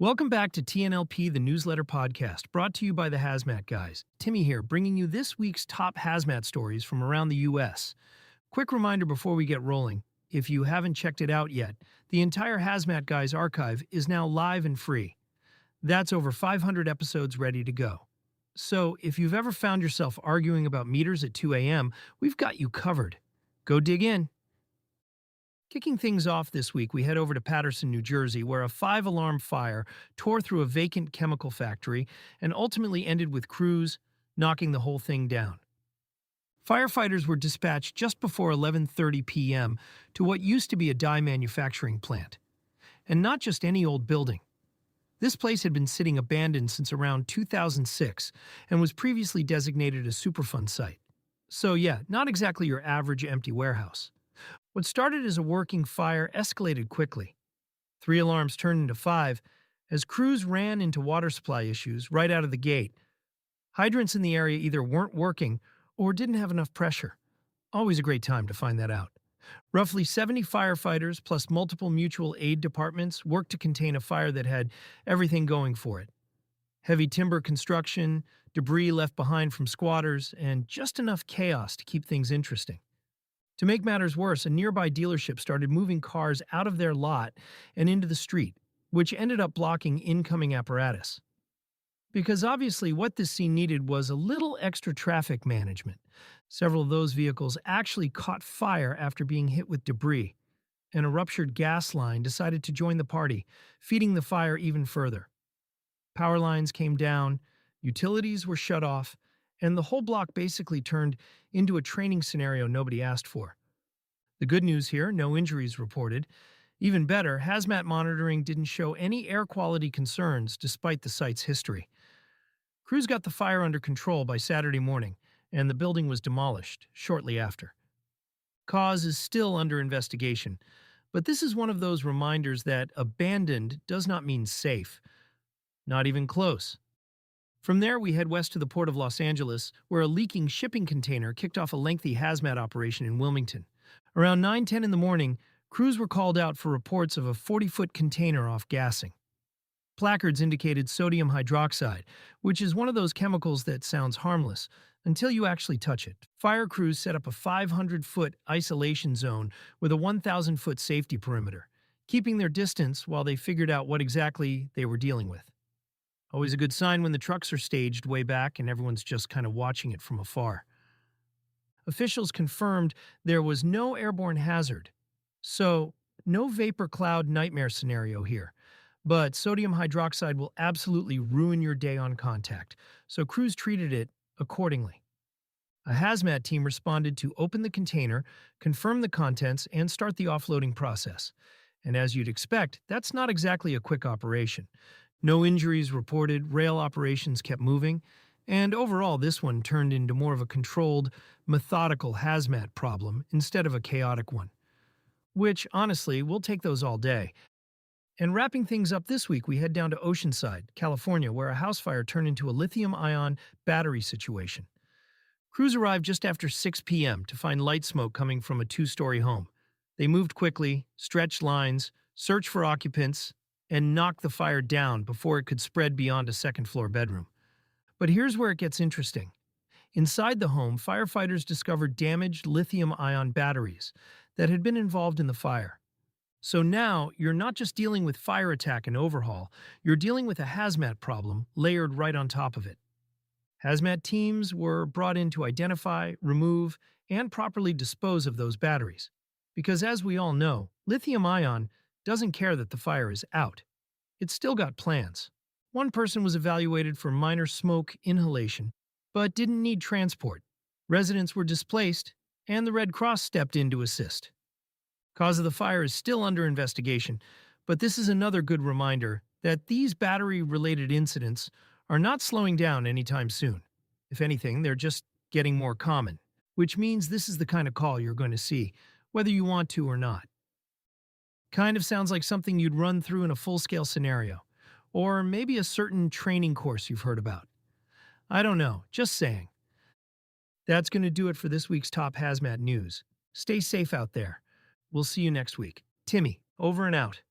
Welcome back to TNLP, the newsletter podcast, brought to you by the HazMat Guys. Timmy here, bringing you this week's top hazmat stories from around the U.S. Quick reminder before we get rolling, if you haven't checked it out yet, the entire HazMat Guys archive is now live and free. That's over 500 episodes ready to go. So if you've ever found yourself arguing about meters at 2 a.m., we've got you covered. Go dig in. Kicking things off this week, we head over to Paterson, New Jersey, where a 5-alarm fire tore through a vacant chemical factory and ultimately ended with crews knocking the whole thing down. Firefighters were dispatched just before 11:30 p.m. to what used to be a dye manufacturing plant. And not just any old building. This place had been sitting abandoned since around 2006 and was previously designated a Superfund site. So yeah, not exactly your average empty warehouse. What started as a working fire escalated quickly. 3 alarms turned into 5 as crews ran into water supply issues right out of the gate. Hydrants in the area either weren't working or didn't have enough pressure. Always a great time to find that out. Roughly 70 firefighters plus multiple mutual aid departments worked to contain a fire that had everything going for it. Heavy timber construction, debris left behind from squatters, and just enough chaos to keep things interesting. To make matters worse, a nearby dealership started moving cars out of their lot and into the street, which ended up blocking incoming apparatus. Because obviously what this scene needed was a little extra traffic management. Several of those vehicles actually caught fire after being hit with debris, and a ruptured gas line decided to join the party, feeding the fire even further. Power lines came down, utilities were shut off, and the whole block basically turned into a training scenario nobody asked for. The good news here, no injuries reported. Even better, hazmat monitoring didn't show any air quality concerns despite the site's history. Crews got the fire under control by Saturday morning, and the building was demolished shortly after. Cause is still under investigation, but this is one of those reminders that abandoned does not mean safe. Not even close. From there, we head west to the Port of Los Angeles, where a leaking shipping container kicked off a lengthy hazmat operation in Wilmington. Around 9:10 in the morning, crews were called out for reports of a 40-foot container off gassing. Placards indicated sodium hydroxide, which is one of those chemicals that sounds harmless until you actually touch it. Fire crews set up a 500-foot isolation zone with a 1,000-foot safety perimeter, keeping their distance while they figured out what exactly they were dealing with. Always a good sign when the trucks are staged way back and everyone's just kind of watching it from afar. Officials confirmed there was no airborne hazard, so no vapor cloud nightmare scenario here. But sodium hydroxide will absolutely ruin your day on contact, so crews treated it accordingly. A hazmat team responded to open the container, confirm the contents, and start the offloading process. And as you'd expect, that's not exactly a quick operation. No injuries reported, rail operations kept moving, and overall this one turned into more of a controlled, methodical hazmat problem instead of a chaotic one. Which, honestly, we'll take those all day. And wrapping things up this week, we head down to Oceanside, California, where a house fire turned into a lithium-ion battery situation. Crews arrived just after 6 p.m. to find light smoke coming from a 2-story home. They moved quickly, stretched lines, searched for occupants, and knocked the fire down before it could spread beyond a second-floor bedroom. But here's where it gets interesting. Inside the home, firefighters discovered damaged lithium-ion batteries that had been involved in the fire. So now, you're not just dealing with fire attack and overhaul, you're dealing with a hazmat problem layered right on top of it. Hazmat teams were brought in to identify, remove, and properly dispose of those batteries. Because as we all know, lithium-ion doesn't care that the fire is out. It's still got plans. One person was evaluated for minor smoke inhalation, but didn't need transport. Residents were displaced, and the Red Cross stepped in to assist. Cause of the fire is still under investigation, but this is another good reminder that these battery-related incidents are not slowing down anytime soon. If anything, they're just getting more common, which means this is the kind of call you're going to see, whether you want to or not. Kind of sounds like something you'd run through in a full-scale scenario, or maybe a certain training course you've heard about. I don't know, just saying. That's going to do it for this week's top hazmat news. Stay safe out there. We'll see you next week. Timmy, over and out.